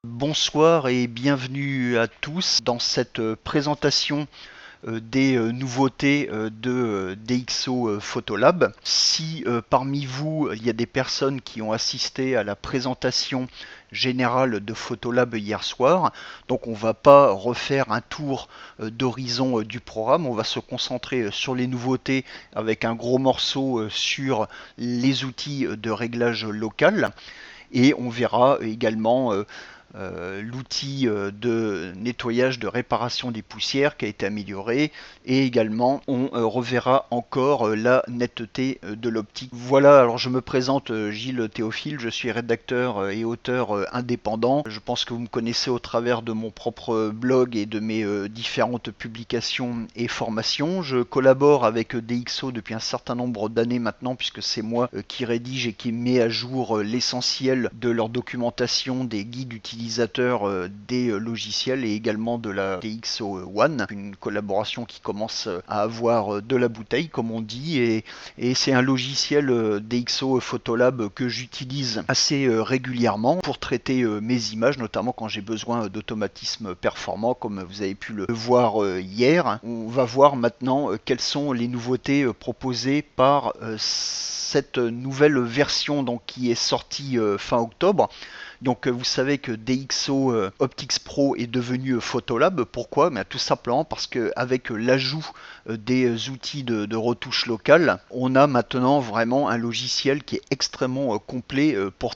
Bonsoir et bienvenue à tous dans cette présentation des nouveautés de DxO Photolab. Si parmi vous il y a des personnes qui ont assisté à la présentation générale de Photolab hier soir, donc on va pas refaire un tour d'horizon du programme, on va se concentrer sur les nouveautés avec un gros morceau sur les outils de réglage local. Et on verra également l'outil de nettoyage de réparation des poussières qui a été amélioré, et également on reverra encore la netteté de l'optique. Voilà, alors je me présente, Gilles Théophile, je suis rédacteur et auteur indépendant. Je pense que vous me connaissez au travers de mon propre blog et de mes différentes publications et formations. Je collabore avec DxO depuis un certain nombre d'années maintenant, puisque c'est moi qui rédige et qui met à jour l'essentiel de leur documentation, des guides utilisateurs des logiciels et également de la DxO One, une collaboration qui commence à avoir de la bouteille comme on dit, et c'est un logiciel DxO Photolab que j'utilise assez régulièrement pour traiter mes images, notamment quand j'ai besoin d'automatismes performants comme vous avez pu le voir hier. On va voir maintenant quelles sont les nouveautés proposées par cette nouvelle version donc, qui est sortie fin octobre. Donc vous savez que DxO Optics Pro est devenu Photolab. Pourquoi? Tout simplement parce qu'avec l'ajout des outils de retouche locale, on a maintenant vraiment un logiciel qui est extrêmement complet pour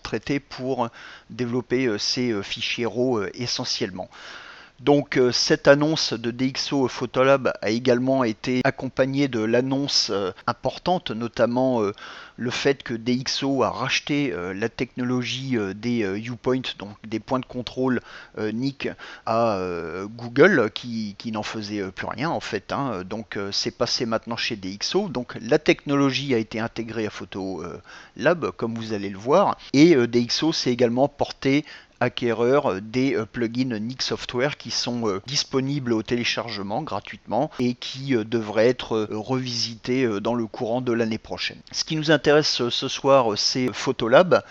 développer ces fichiers RAW essentiellement. Donc cette annonce de DxO Photolab a également été accompagnée de l'annonce importante, notamment le fait que DxO a racheté la technologie des Upoint, donc des points de contrôle NIC à Google, qui n'en faisait plus rien en fait. Donc c'est passé maintenant chez DxO. Donc la technologie a été intégrée à Photolab, comme vous allez le voir, et DxO s'est également porté acquéreur des plugins NIC Software qui sont disponibles au téléchargement gratuitement et qui devraient être revisités dans le courant de l'année prochaine. Ce qui nous intéresse ce soir, c'est Photolab.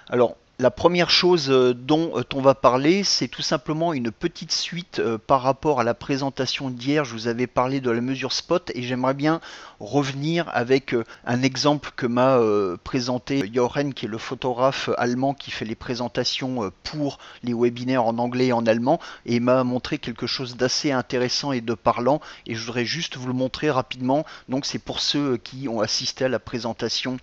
Alors, la première chose dont on va parler, c'est tout simplement une petite suite par rapport à la présentation d'hier. Je vous avais parlé de la mesure spot et j'aimerais bien revenir avec un exemple que m'a présenté Jochen, qui est le photographe allemand qui fait les présentations pour les webinaires en anglais et en allemand, et m'a montré quelque chose d'assez intéressant et de parlant, et je voudrais juste vous le montrer rapidement. Donc c'est pour ceux qui ont assisté à la présentation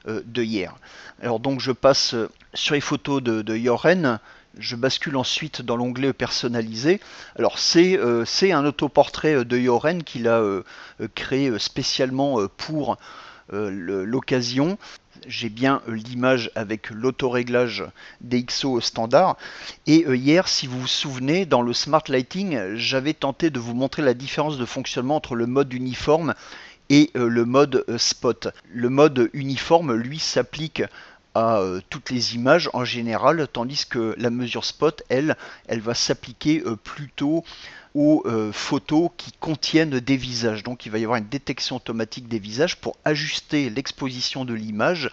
de hier. Alors donc je passe sur les photos de Jochen, je bascule ensuite dans l'onglet personnalisé. Alors c'est un autoportrait de Jochen qu'il a créé spécialement pour l'occasion. J'ai bien l'image avec l'autoréglage DxO standard. Et hier, si vous vous souvenez, dans le Smart Lighting, j'avais tenté de vous montrer la différence de fonctionnement entre le mode uniforme et le mode spot. Le mode uniforme, lui, s'applique à toutes les images en général, tandis que la mesure spot, elle va s'appliquer plutôt aux photos qui contiennent des visages. Donc il va y avoir une détection automatique des visages pour ajuster l'exposition de l'image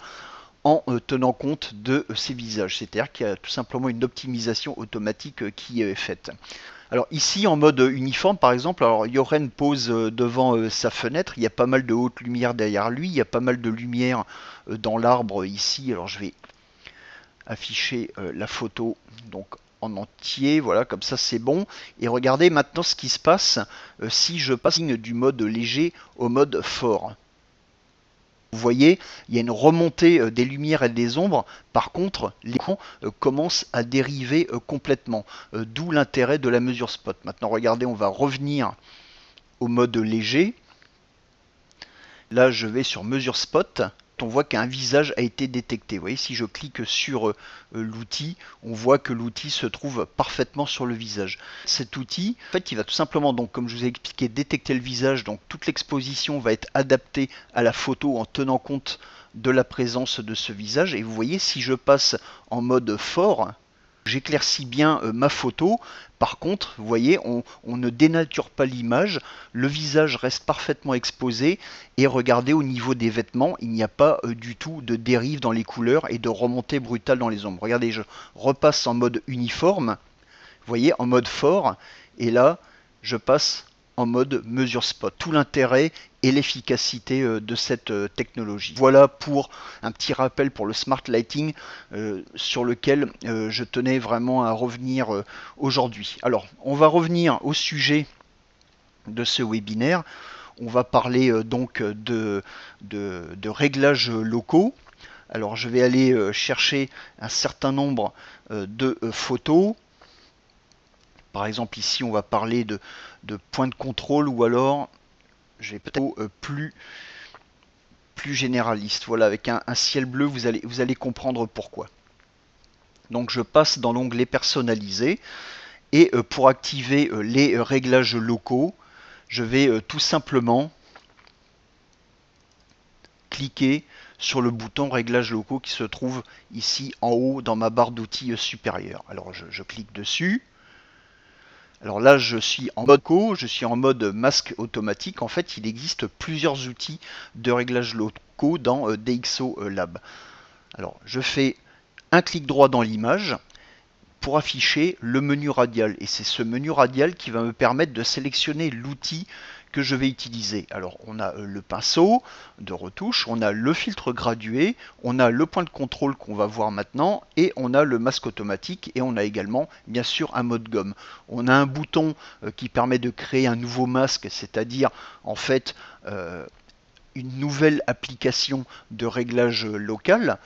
en tenant compte de ces visages. C'est-à-dire qu'il y a tout simplement une optimisation automatique qui est faite. Alors ici en mode uniforme par exemple, alors Jochen pose devant sa fenêtre, il y a pas mal de haute lumière derrière lui, il y a pas mal de lumière dans l'arbre ici. Alors je vais afficher la photo donc en entier, voilà, comme ça c'est bon. Et regardez maintenant ce qui se passe si je passe du mode léger au mode fort. Vous voyez, il y a une remontée des lumières et des ombres. Par contre, l'écran commence à dériver complètement, d'où l'intérêt de la mesure spot. Maintenant, regardez, on va revenir au mode léger. Là, je vais sur mesure spot. On voit qu'un visage a été détecté. Vous voyez, si je clique sur l'outil, on voit que l'outil se trouve parfaitement sur le visage. Cet outil, en fait, il va tout simplement, donc, comme je vous ai expliqué, détecter le visage. Donc toute l'exposition va être adaptée à la photo en tenant compte de la présence de ce visage. Et vous voyez, si je passe en mode fort, J'éclaircis bien ma photo. Par contre, vous voyez, on ne dénature pas l'image, le visage reste parfaitement exposé et regardez au niveau des vêtements, il n'y a pas du tout de dérive dans les couleurs et de remontée brutale dans les ombres. Regardez, je repasse en mode uniforme, vous voyez, en mode fort, et là, je passe en mode mesure spot. Tout l'intérêt et l'efficacité de cette technologie. Voilà pour un petit rappel pour le Smart Lighting sur lequel je tenais vraiment à revenir aujourd'hui. Alors, on va revenir au sujet de ce webinaire. On va parler donc de réglages locaux. Alors, je vais aller chercher un certain nombre de photos. Par exemple, ici, on va parler de points de contrôle ou alors, je vais peut-être plus généraliste. Voilà, avec un ciel bleu, vous allez comprendre pourquoi. Donc, je passe dans l'onglet personnalisé et pour activer les réglages locaux, je vais tout simplement cliquer sur le bouton réglages locaux qui se trouve ici en haut dans ma barre d'outils supérieure. Alors, je clique dessus. Alors là, je suis en mode je suis en mode masque automatique. En fait, il existe plusieurs outils de réglage locaux dans DxO Lab. Alors, je fais un clic droit dans l'image pour afficher le menu radial. Et c'est ce menu radial qui va me permettre de sélectionner l'outil que je vais utiliser. Alors, on a le pinceau de retouche, on a le filtre gradué, on a le point de contrôle qu'on va voir maintenant, et on a le masque automatique, et on a également, bien sûr, un mode gomme. On a un bouton qui permet de créer un nouveau masque, c'est-à-dire, en fait, une nouvelle application de réglage local.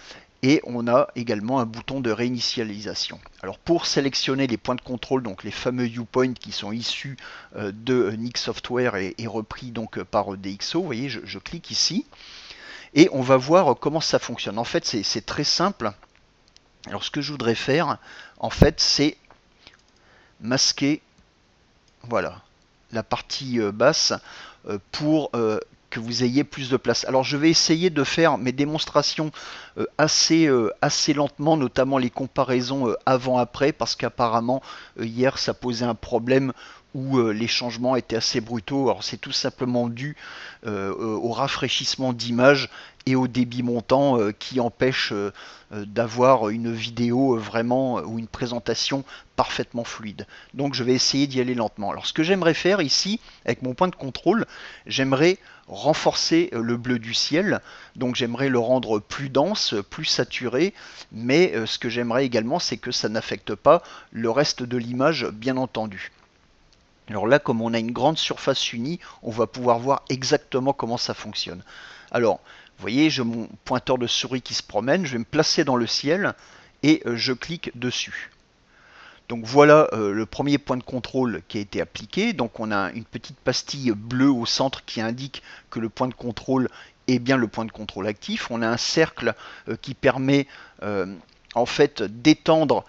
Et on a également un bouton de réinitialisation. Alors pour sélectionner les points de contrôle, donc les fameux viewpoints qui sont issus de Nix Software et repris donc par DxO, vous voyez, je clique ici et on va voir comment ça fonctionne. En fait, c'est très simple. Alors ce que je voudrais faire, en fait, c'est masquer, voilà, la partie basse pour que vous ayez plus de place. Alors je vais essayer de faire mes démonstrations assez lentement, notamment les comparaisons avant-après, parce qu'apparemment hier ça posait un problème où les changements étaient assez brutaux. Alors c'est tout simplement dû au rafraîchissement d'image et au débit montant qui empêche d'avoir une vidéo vraiment ou une présentation parfaitement fluide. Donc je vais essayer d'y aller lentement. Alors ce que j'aimerais faire ici, avec mon point de contrôle, j'aimerais renforcer le bleu du ciel, donc j'aimerais le rendre plus dense, plus saturé, mais ce que j'aimerais également, c'est que ça n'affecte pas le reste de l'image, bien entendu. Alors là, comme on a une grande surface unie, on va pouvoir voir exactement comment ça fonctionne. Alors, vous voyez, j'ai mon pointeur de souris qui se promène, je vais me placer dans le ciel et je clique dessus. Donc voilà le premier point de contrôle qui a été appliqué. Donc on a une petite pastille bleue au centre qui indique que le point de contrôle est bien le point de contrôle actif. On a un cercle qui permet en fait d'étendre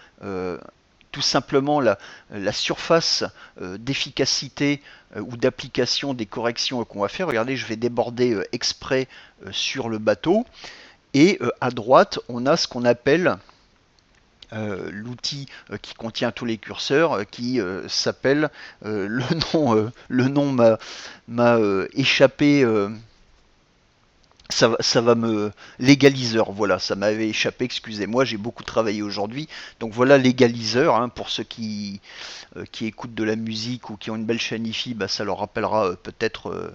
tout simplement la surface d'efficacité ou d'application des corrections qu'on va faire. Regardez, je vais déborder exprès sur le bateau. Et à droite, on a ce qu'on appelle l'outil qui contient tous les curseurs qui s'appelle le nom m'a échappé, ça va me l'égaliseur, voilà, ça m'avait échappé, excusez-moi, j'ai beaucoup travaillé aujourd'hui. Donc voilà l'égaliseur, hein, pour ceux qui écoutent de la musique ou qui ont une belle chaîne hi-fi, bah, ça leur rappellera peut-être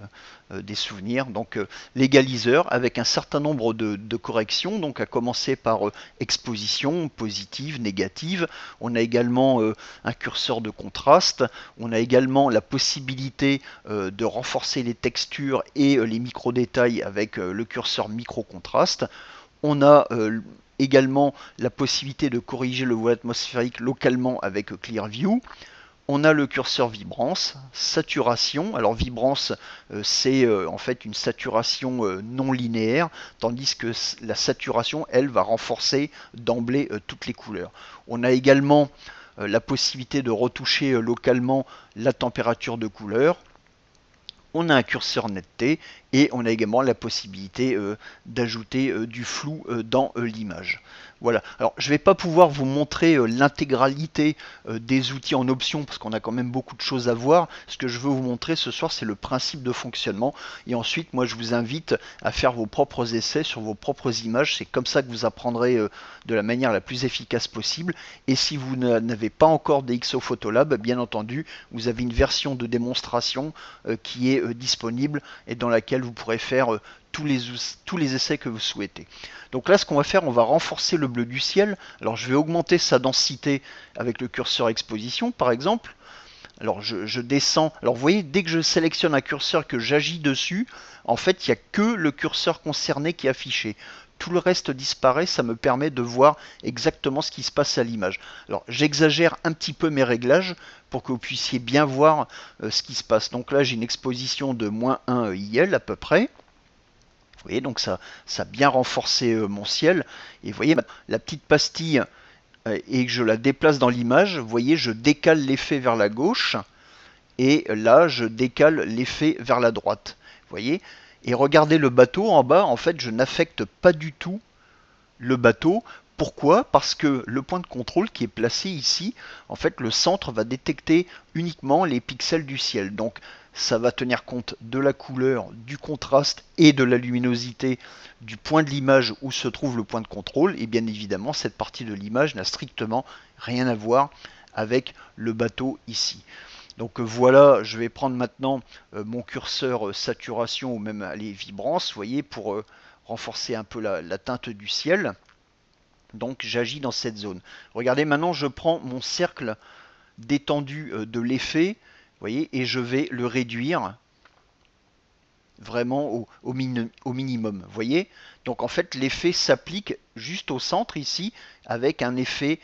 des souvenirs. Donc l'égaliseur avec un certain nombre de corrections, donc à commencer par exposition positive, négative. On a également un curseur de contraste. On a également la possibilité de renforcer les textures et les micro-détails avec le curseur micro-contraste. On a également la possibilité de corriger le voile atmosphérique localement avec Clearview. On a le curseur vibrance, saturation. Alors vibrance, c'est en fait une saturation non linéaire, tandis que la saturation, elle, va renforcer d'emblée toutes les couleurs. On a également la possibilité de retoucher localement la température de couleur. On a un curseur netteté et on a également la possibilité d'ajouter du flou dans l'image. Voilà. Alors, je ne vais pas pouvoir vous montrer l'intégralité des outils en option parce qu'on a quand même beaucoup de choses à voir. Ce que je veux vous montrer ce soir, c'est le principe de fonctionnement. Et ensuite, moi, je vous invite à faire vos propres essais sur vos propres images. C'est comme ça que vous apprendrez de la manière la plus efficace possible. Et si vous n'avez pas encore DxO Photolab, bien entendu, vous avez une version de démonstration qui est disponible et dans laquelle vous pourrez faire tous les essais que vous souhaitez. Donc là, ce qu'on va faire, on va renforcer le bleu du ciel. Alors je vais augmenter sa densité avec le curseur exposition, par exemple. Alors je descends. Alors vous voyez, dès que je sélectionne un curseur, que j'agis dessus, en fait, il n'y a que le curseur concerné qui est affiché. Tout le reste disparaît, ça me permet de voir exactement ce qui se passe à l'image. Alors j'exagère un petit peu mes réglages pour que vous puissiez bien voir ce qui se passe. Donc là, j'ai une exposition de -1 IL à peu près. Vous voyez, donc ça a bien renforcé mon ciel. Et vous voyez, la petite pastille, et que je la déplace dans l'image, vous voyez, je décale l'effet vers la gauche. Et là, je décale l'effet vers la droite. Vous voyez? Et regardez le bateau en bas, en fait, je n'affecte pas du tout le bateau. Pourquoi? Parce que le point de contrôle qui est placé ici, en fait, le centre va détecter uniquement les pixels du ciel. Donc, ça va tenir compte de la couleur, du contraste et de la luminosité du point de l'image où se trouve le point de contrôle. Et bien évidemment, cette partie de l'image n'a strictement rien à voir avec le bateau ici. Donc voilà, je vais prendre maintenant mon curseur saturation ou même les vibrance, vous voyez, pour renforcer un peu la teinte du ciel. Donc j'agis dans cette zone. Regardez, maintenant je prends mon cercle d'étendue de l'effet, vous voyez, et je vais le réduire vraiment au minimum. Vous voyez? Donc en fait, l'effet s'applique juste au centre ici, avec un effet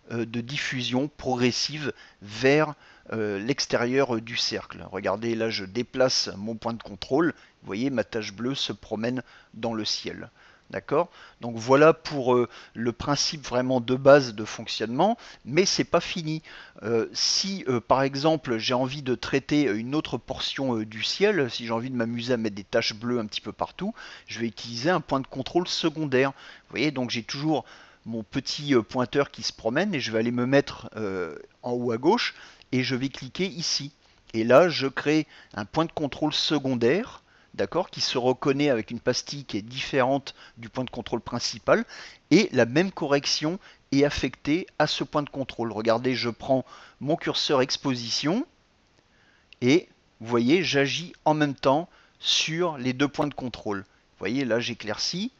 de diffusion progressive vers l'extérieur du cercle. Regardez, là je déplace mon point de contrôle. Vous voyez, ma tache bleue se promène dans le ciel. D'accord? Donc voilà pour le principe vraiment de base de fonctionnement, mais c'est pas fini. Si par exemple j'ai envie de traiter une autre portion du ciel, si j'ai envie de m'amuser à mettre des taches bleues un petit peu partout, je vais utiliser un point de contrôle secondaire. Vous voyez, donc j'ai toujours mon petit pointeur qui se promène et je vais aller me mettre en haut à gauche et je vais cliquer ici. Et là, je crée un point de contrôle secondaire, d'accord, qui se reconnaît avec une pastille qui est différente du point de contrôle principal, et la même correction est affectée à ce point de contrôle. Regardez, je prends mon curseur exposition, et vous voyez, j'agis en même temps sur les deux points de contrôle. Vous voyez, là j'éclaircis,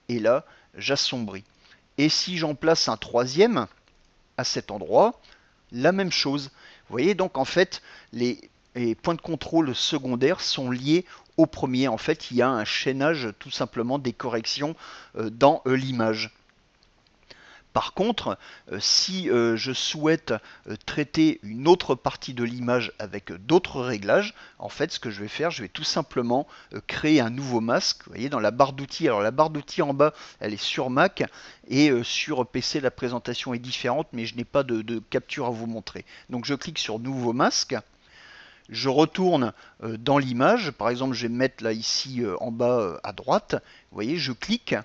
et là j'assombris. Et si j'en place un troisième à cet endroit, la même chose. Vous voyez, donc en fait, les points de contrôle secondaires sont liés au premier. En fait, il y a un chaînage tout simplement des corrections dans l'image. Par contre, si je souhaite traiter une autre partie de l'image avec d'autres réglages, en fait, ce que je vais faire, je vais tout simplement créer un nouveau masque. Vous voyez, dans la barre d'outils. Alors, la barre d'outils en bas, elle est sur Mac et sur PC, la présentation est différente, mais je n'ai pas de capture à vous montrer. Donc, je clique sur Nouveau masque. Je retourne dans l'image. Par exemple, je vais me mettre là, ici, en bas à droite. Vous voyez, je clique.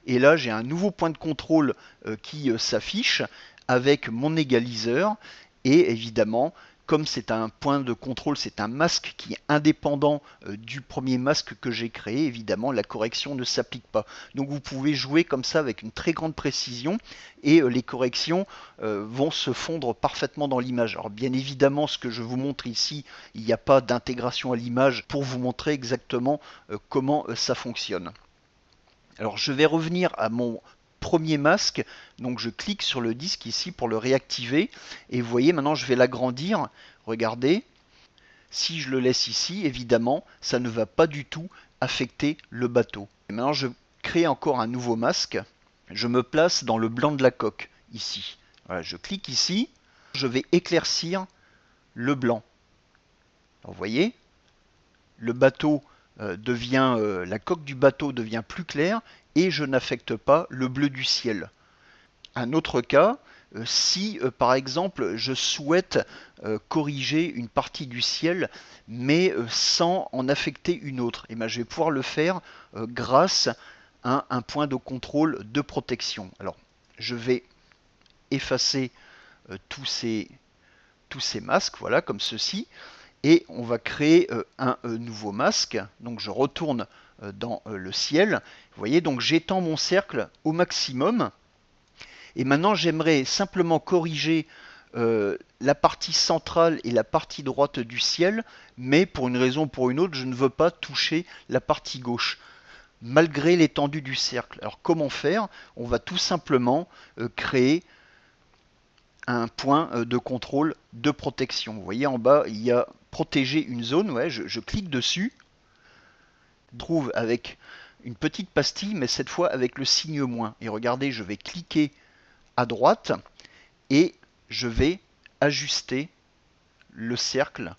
Et là, j'ai un nouveau point de contrôle qui s'affiche avec mon égaliseur. Et évidemment, comme c'est un point de contrôle, c'est un masque qui est indépendant du premier masque que j'ai créé, évidemment, la correction ne s'applique pas. Donc vous pouvez jouer comme ça avec une très grande précision et les corrections vont se fondre parfaitement dans l'image. Alors bien évidemment, ce que je vous montre ici, il n'y a pas d'intégration à l'image pour vous montrer exactement comment ça fonctionne. Alors je vais revenir à mon premier masque, donc je clique sur le disque ici pour le réactiver et vous voyez maintenant je vais l'agrandir, regardez, si je le laisse ici évidemment ça ne va pas du tout affecter le bateau. Et maintenant je crée encore un nouveau masque, je me place dans le blanc de la coque ici, voilà, je clique ici, je vais éclaircir le blanc. Alors, vous voyez, le bateau la coque du bateau devient plus claire et je n'affecte pas le bleu du ciel. Un autre cas, Si par exemple je souhaite corriger une partie du ciel mais sans en affecter une autre, et ben, je vais pouvoir le faire grâce à un point de contrôle de protection. Alors je vais effacer tous ces masques, voilà, comme ceci, et on va créer un nouveau masque. Donc je retourne dans le ciel. Vous voyez, donc j'étends mon cercle au maximum. Et maintenant, j'aimerais simplement corriger la partie centrale et la partie droite du ciel, mais pour une raison ou pour une autre, je ne veux pas toucher la partie gauche, malgré l'étendue du cercle. Alors comment faire? On va tout simplement créer un point de contrôle de protection. Vous voyez en bas, il y a protéger une zone. Ouais, je clique dessus, je trouve avec une petite pastille, mais cette fois avec le signe moins. Et regardez, je vais cliquer à droite et je vais ajuster le cercle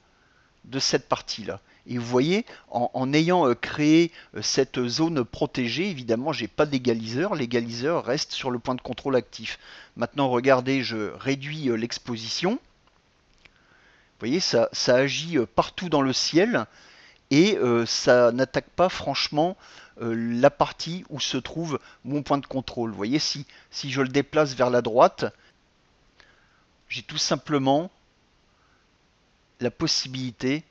de cette partie-là. Et vous voyez, en ayant créé cette zone protégée, évidemment, j'ai pas d'égaliseur. L'égaliseur reste sur le point de contrôle actif. Maintenant, regardez, je réduis l'exposition. Vous voyez, ça agit partout dans le ciel et ça n'attaque pas franchement la partie où se trouve mon point de contrôle. Vous voyez, si je le déplace vers la droite, j'ai tout simplement la possibilité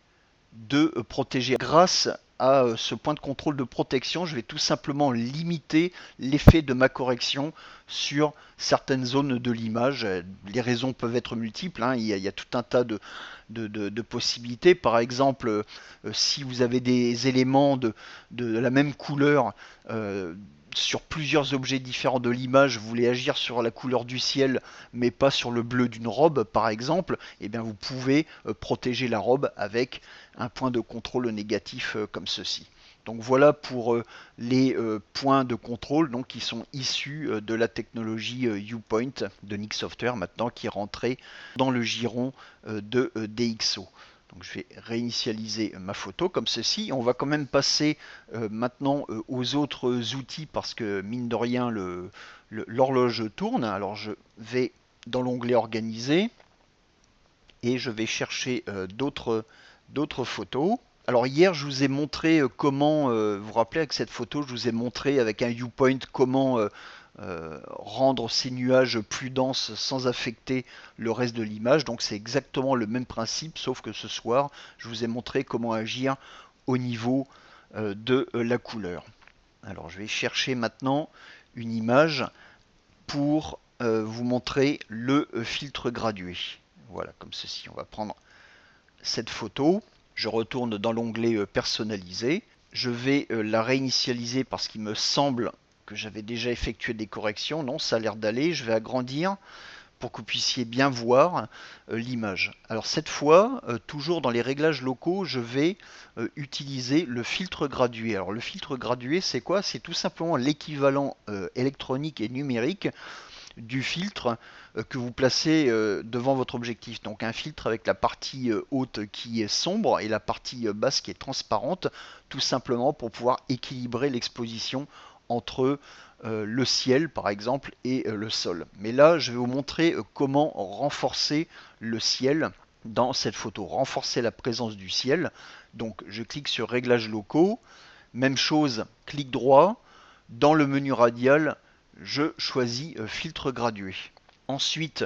de protéger. Grâce à ce point de contrôle de protection, je vais tout simplement limiter l'effet de ma correction sur certaines zones de l'image. Les raisons peuvent être multiples, hein. Il y a tout un tas de possibilités. Par exemple, si vous avez des éléments de la même couleur sur plusieurs objets différents de l'image, vous voulez agir sur la couleur du ciel mais pas sur le bleu d'une robe par exemple, et bien vous pouvez protéger la robe avec un point de contrôle négatif comme ceci. Donc voilà pour les points de contrôle donc, qui sont issus de la technologie Upoint de Nik Software maintenant qui est rentrée dans le giron de DxO. Donc je vais réinitialiser ma photo comme ceci. On va quand même passer maintenant aux autres outils parce que mine de rien l'horloge tourne. Alors je vais dans l'onglet organiser et je vais chercher d'autres photos. Alors hier je vous ai montré comment, vous vous rappelez avec cette photo, je vous ai montré avec un Upoint comment rendre ces nuages plus denses sans affecter le reste de l'image. Donc c'est exactement le même principe, sauf que ce soir, je vous ai montré comment agir au niveau de la couleur. Alors je vais chercher maintenant une image pour vous montrer le filtre gradué. Voilà, comme ceci. On va prendre cette photo. Je retourne dans l'onglet personnaliser. Je vais la réinitialiser parce qu'il me semble que j'avais déjà effectué des corrections. Non, ça a l'air d'aller. Je vais agrandir pour que vous puissiez bien voir l'image. Alors cette fois, toujours dans les réglages locaux, je vais utiliser le filtre gradué. Alors le filtre gradué, c'est quoi? C'est tout simplement l'équivalent électronique et numérique du filtre que vous placez devant votre objectif. Donc un filtre avec la partie haute qui est sombre et la partie basse qui est transparente, tout simplement pour pouvoir équilibrer l'exposition entre le ciel par exemple et le sol. Mais là je vais vous montrer comment renforcer le ciel dans cette photo, renforcer la présence du ciel. Donc je clique sur réglages locaux, même chose, clic droit, dans le menu radial je choisis filtre gradué. Ensuite,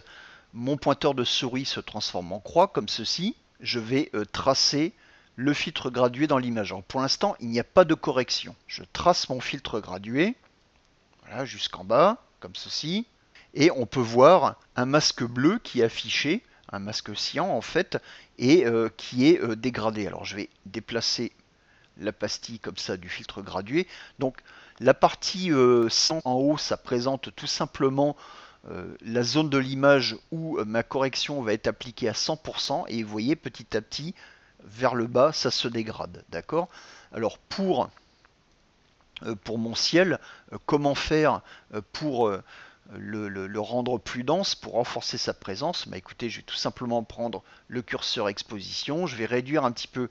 mon pointeur de souris se transforme en croix comme ceci. Je vais tracer le filtre gradué dans l'image. Pour l'instant, il n'y a pas de correction. Je trace mon filtre gradué, voilà, jusqu'en bas, comme ceci. Et on peut voir un masque bleu qui est affiché, un masque cyan en fait, et qui est dégradé. Alors je vais déplacer la pastille comme ça du filtre gradué. Donc la partie en haut, ça présente tout simplement la zone de l'image où ma correction va être appliquée à 100% et vous voyez petit à petit vers le bas ça se dégrade. D'accord? Alors pour mon ciel, comment faire pour le rendre plus dense, pour renforcer sa présence? Bah écoutez, je vais tout simplement prendre le curseur exposition, je vais réduire un petit peu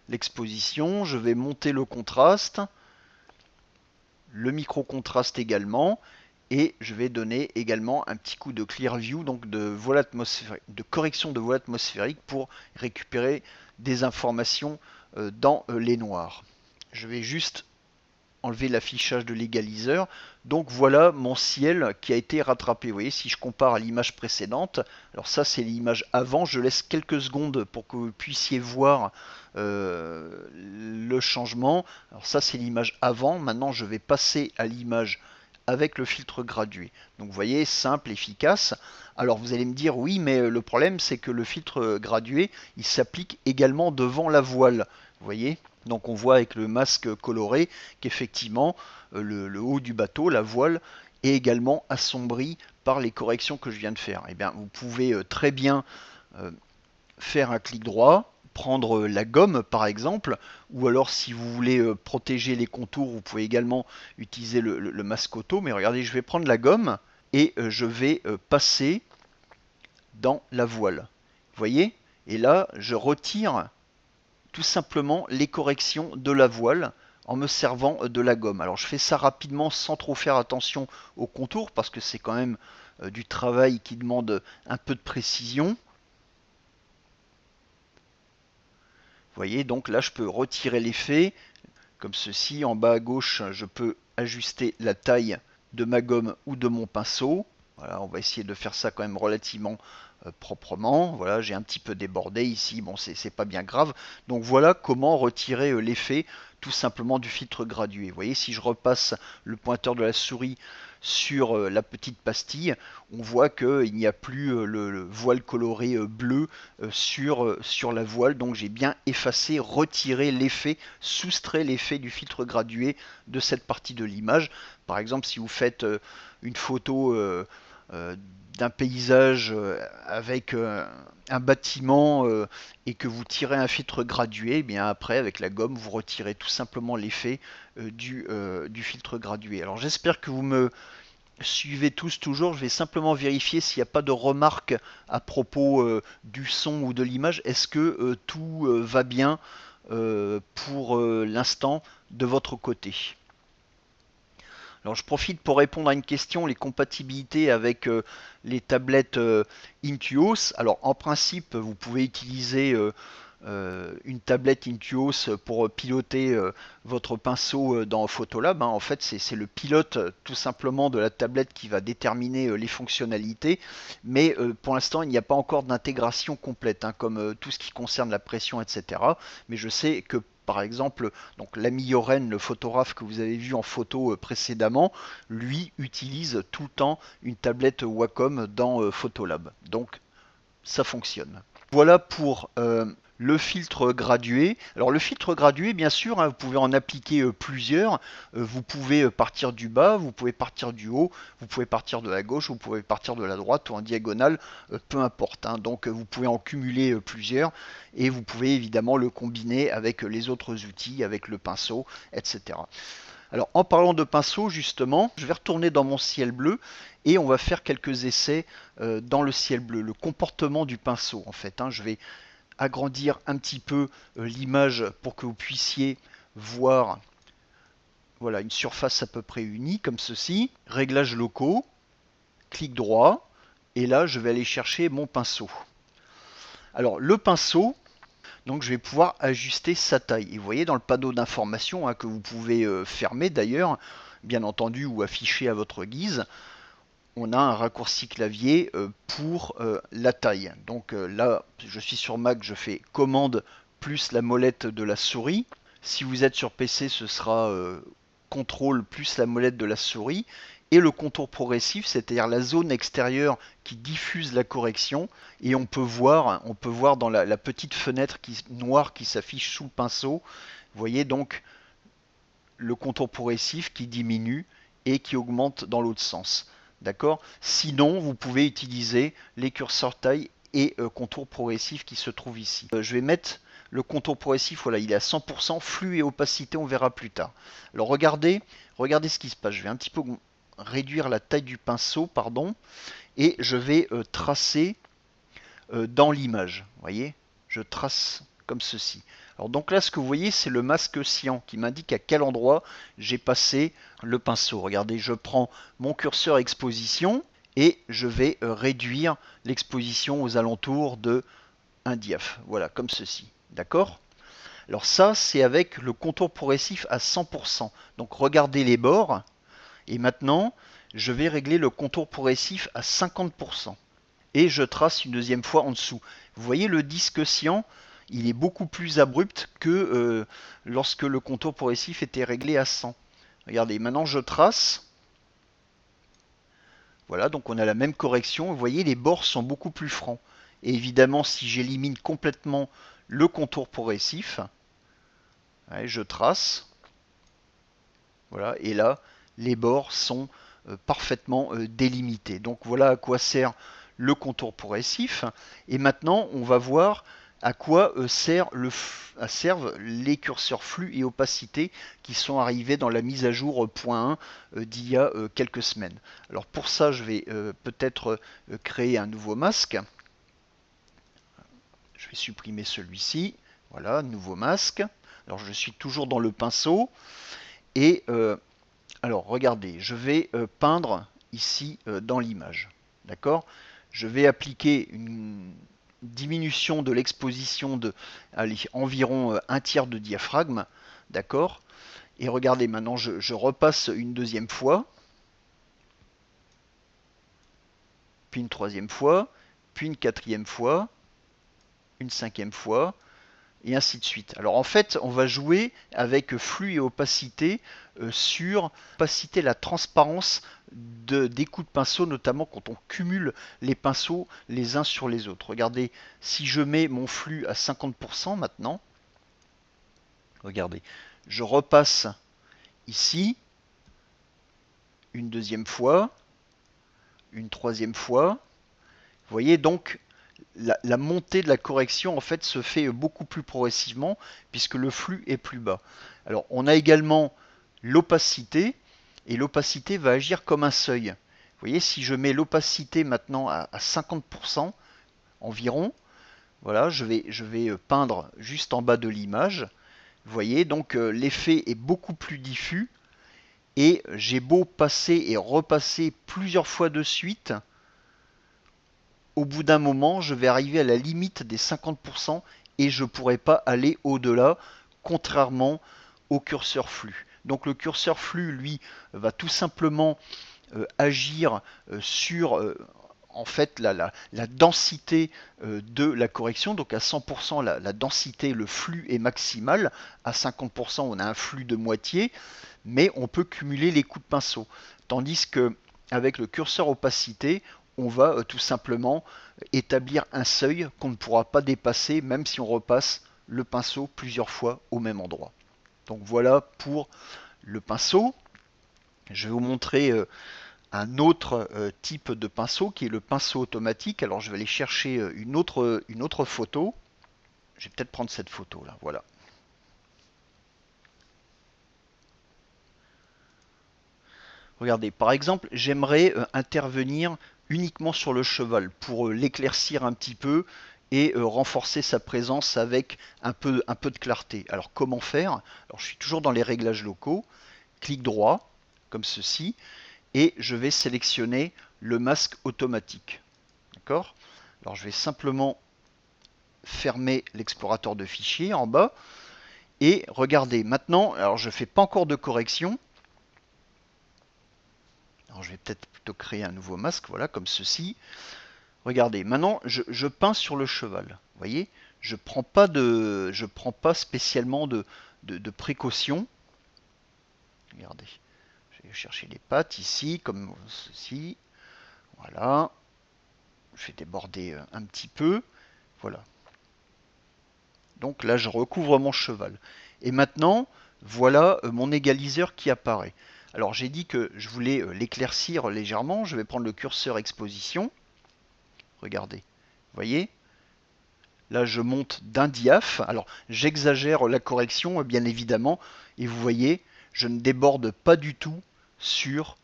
l'exposition, je vais monter le contraste, le micro-contraste également, Et je vais donner également un petit coup de Clear View, donc de correction de voile atmosphérique pour récupérer des informations dans les noirs. Je vais juste enlever l'affichage de l'égaliseur. Donc voilà mon ciel qui a été rattrapé. Vous voyez, si je compare à l'image précédente, alors ça c'est l'image avant, je laisse quelques secondes pour que vous puissiez voir le changement. Alors ça c'est l'image avant, maintenant je vais passer à l'image avec le filtre gradué. Donc vous voyez, simple, efficace. Alors vous allez me dire, oui, mais le problème c'est que le filtre gradué, il s'applique également devant la voile. Vous voyez? Donc on voit avec le masque coloré qu'effectivement le haut du bateau, la voile, est également assombri par les corrections que je viens de faire. Et bien vous pouvez très bien faire un clic droit, prendre la gomme par exemple, ou alors si vous voulez protéger les contours, vous pouvez également utiliser le masque auto. Mais regardez, je vais prendre la gomme et je vais passer dans la voile. Vous voyez? Et là, je retire tout simplement les corrections de la voile en me servant de la gomme. Alors je fais ça rapidement sans trop faire attention au contour parce que c'est quand même du travail qui demande un peu de précision. Vous voyez, donc là je peux retirer l'effet comme ceci. En bas à gauche, je peux ajuster la taille de ma gomme ou de mon pinceau. Voilà, on va essayer de faire ça quand même relativement proprement. Voilà, j'ai un petit peu débordé ici, bon c'est pas bien grave. Donc voilà comment retirer l'effet tout simplement du filtre gradué. Vous voyez, si je repasse le pointeur de la souris sur la petite pastille, on voit qu'il n'y a plus le voile coloré bleu sur la voile. Donc j'ai bien effacé, retiré l'effet, soustrait l'effet du filtre gradué de cette partie de l'image. Par exemple, si vous faites une photo d'un paysage avec un bâtiment et que vous tirez un filtre gradué, et bien après avec la gomme vous retirez tout simplement l'effet du filtre gradué. Alors j'espère que vous me suivez tous toujours. Je vais simplement vérifier s'il n'y a pas de remarques à propos du son ou de l'image. Est-ce que tout va bien pour l'instant de votre côté? Alors je profite pour répondre à une question, les compatibilités avec les tablettes Intuos. Alors en principe, vous pouvez utiliser une tablette Intuos pour piloter votre pinceau dans Photolab. En fait, c'est le pilote tout simplement de la tablette qui va déterminer les fonctionnalités. Mais pour l'instant, il n'y a pas encore d'intégration complète, comme tout ce qui concerne la pression, etc. Mais je sais que par exemple, donc l'ami Yoren, le photographe que vous avez vu en photo précédemment, lui utilise tout le temps une tablette Wacom dans Photolab. Donc ça fonctionne. Voilà pour le filtre gradué. Alors le filtre gradué, bien sûr, vous pouvez en appliquer plusieurs. Vous pouvez partir du bas, vous pouvez partir du haut, vous pouvez partir de la gauche, vous pouvez partir de la droite ou en diagonale, peu importe. Donc vous pouvez en cumuler plusieurs et vous pouvez évidemment le combiner avec les autres outils, avec le pinceau, etc. Alors en parlant de pinceau, justement, je vais retourner dans mon ciel bleu et on va faire quelques essais dans le ciel bleu, le comportement du pinceau en fait. Je vais agrandir un petit peu l'image pour que vous puissiez voir voilà, une surface à peu près unie comme ceci. Réglages locaux, clic droit et là je vais aller chercher mon pinceau. Alors le pinceau, donc je vais pouvoir ajuster sa taille. Et vous voyez dans le panneau d'information que vous pouvez fermer d'ailleurs, bien entendu, ou afficher à votre guise, on a un raccourci clavier pour la taille. Donc là, je suis sur Mac, je fais commande plus la molette de la souris. Si vous êtes sur PC, ce sera contrôle plus la molette de la souris. Et le contour progressif, c'est-à-dire la zone extérieure qui diffuse la correction. Et on peut voir dans la petite fenêtre noire qui s'affiche sous le pinceau, vous voyez donc le contour progressif qui diminue et qui augmente dans l'autre sens. D'accord? Sinon, vous pouvez utiliser les curseurs taille et contour progressif qui se trouvent ici. Je vais mettre le contour progressif, voilà, il est à 100%, flux et opacité, on verra plus tard. Alors regardez ce qui se passe. Je vais un petit peu réduire la taille du pinceau, pardon, et je vais tracer dans l'image. Vous voyez? Je trace comme ceci. Alors donc là, ce que vous voyez, c'est le masque cyan qui m'indique à quel endroit j'ai passé le pinceau. Regardez, je prends mon curseur exposition et je vais réduire l'exposition aux alentours de 1 diaph. Voilà, comme ceci. D'accord? Alors ça, c'est avec le contour progressif à 100%. Donc regardez les bords. Et maintenant, je vais régler le contour progressif à 50%. Et je trace une deuxième fois en dessous. Vous voyez le disque cyan, il est beaucoup plus abrupt que lorsque le contour progressif était réglé à 100. Regardez, maintenant je trace. Voilà, donc on a la même correction. Vous voyez, les bords sont beaucoup plus francs. Et évidemment, si j'élimine complètement le contour progressif, ouais, je trace. Voilà, et là, les bords sont parfaitement délimités. Donc voilà à quoi sert le contour progressif. Et maintenant, on va voir à quoi servent les curseurs flux et opacité qui sont arrivés dans la mise à jour .1 d'il y a quelques semaines. Alors pour ça, je vais peut-être créer un nouveau masque. Je vais supprimer celui-ci. Voilà, nouveau masque. Alors je suis toujours dans le pinceau. Et alors regardez, je vais peindre ici dans l'image. D'accord? Je vais appliquer une diminution de l'exposition de environ un tiers de diaphragme. D'accord? Et regardez, maintenant je repasse une deuxième fois, puis une troisième fois, puis une quatrième fois, une cinquième fois, et ainsi de suite. Alors en fait, on va jouer avec flux et opacité sur opacité, la transparence des coups de pinceau, notamment quand on cumule les pinceaux les uns sur les autres. Regardez, si je mets mon flux à 50% maintenant, regardez, je repasse ici une deuxième fois, une troisième fois. Vous voyez donc la montée de la correction en fait se fait beaucoup plus progressivement puisque le flux est plus bas. Alors on a également l'opacité et l'opacité va agir comme un seuil. Vous voyez, si je mets l'opacité maintenant à 50% environ, voilà, je vais peindre juste en bas de l'image. Vous voyez, donc l'effet est beaucoup plus diffus et j'ai beau passer et repasser plusieurs fois de suite, au bout d'un moment, je vais arriver à la limite des 50% et je ne pourrai pas aller au-delà, contrairement au curseur flux. Donc le curseur flux, lui, va tout simplement agir sur en fait la densité de la correction. Donc à 100%, la densité, le flux est maximal. À 50%, on a un flux de moitié, mais on peut cumuler les coups de pinceau. Tandis que avec le curseur opacité, on va tout simplement établir un seuil qu'on ne pourra pas dépasser même si on repasse le pinceau plusieurs fois au même endroit. Donc voilà pour le pinceau. Je vais vous montrer un autre type de pinceau qui est le pinceau automatique. Alors je vais aller chercher une autre photo. Je vais peut-être prendre cette photo là, voilà. Regardez, par exemple, j'aimerais intervenir uniquement sur le cheval pour l'éclaircir un petit peu et renforcer sa présence avec un peu de clarté. Alors comment faire? Alors je suis toujours dans les réglages locaux, clic droit, comme ceci, et je vais sélectionner le masque automatique. D'accord? Alors je vais simplement fermer l'explorateur de fichiers en bas et regardez, maintenant, alors je ne fais pas encore de correction. Alors je vais peut-être plutôt créer un nouveau masque, voilà, comme ceci. Regardez, maintenant je peins sur le cheval. Vous voyez, je prends pas spécialement de précaution. Regardez, je vais chercher les pattes ici, comme ceci. Voilà. Je vais déborder un petit peu. Voilà. Donc là, je recouvre mon cheval. Et maintenant, voilà mon égaliseur qui apparaît. Alors j'ai dit que je voulais l'éclaircir légèrement. Je vais prendre le curseur exposition. Regardez. Vous voyez? Là, je monte d'un diaph. Alors, j'exagère la correction, bien évidemment. Et vous voyez, je ne déborde pas du tout sur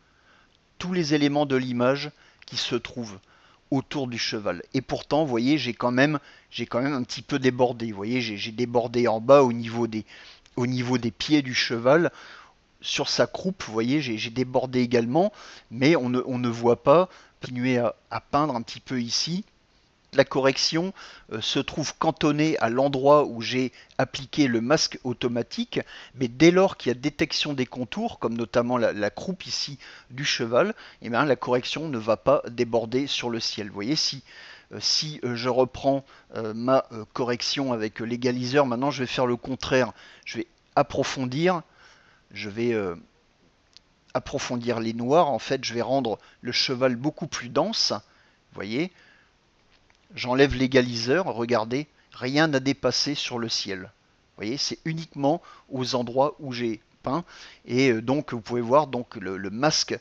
tous les éléments de l'image qui se trouvent autour du cheval. Et pourtant, vous voyez, j'ai quand même un petit peu débordé. Vous voyez, j'ai débordé en bas au niveau des pieds du cheval. Sur sa croupe, vous voyez, j'ai débordé également, mais on ne voit pas. Continuer à peindre un petit peu ici. La correction se trouve cantonnée à l'endroit où j'ai appliqué le masque automatique, mais dès lors qu'il y a détection des contours, comme notamment la croupe ici du cheval, eh bien, la correction ne va pas déborder sur le ciel. Vous voyez, si je reprends ma correction avec l'égaliseur, maintenant je vais faire le contraire. Je vais approfondir, je vais approfondir les noirs. En fait, je vais rendre le cheval beaucoup plus dense. Vous voyez, j'enlève l'égaliseur, regardez, rien n'a dépassé sur le ciel. Vous voyez, c'est uniquement aux endroits où j'ai peint. Et donc, vous pouvez voir donc le masque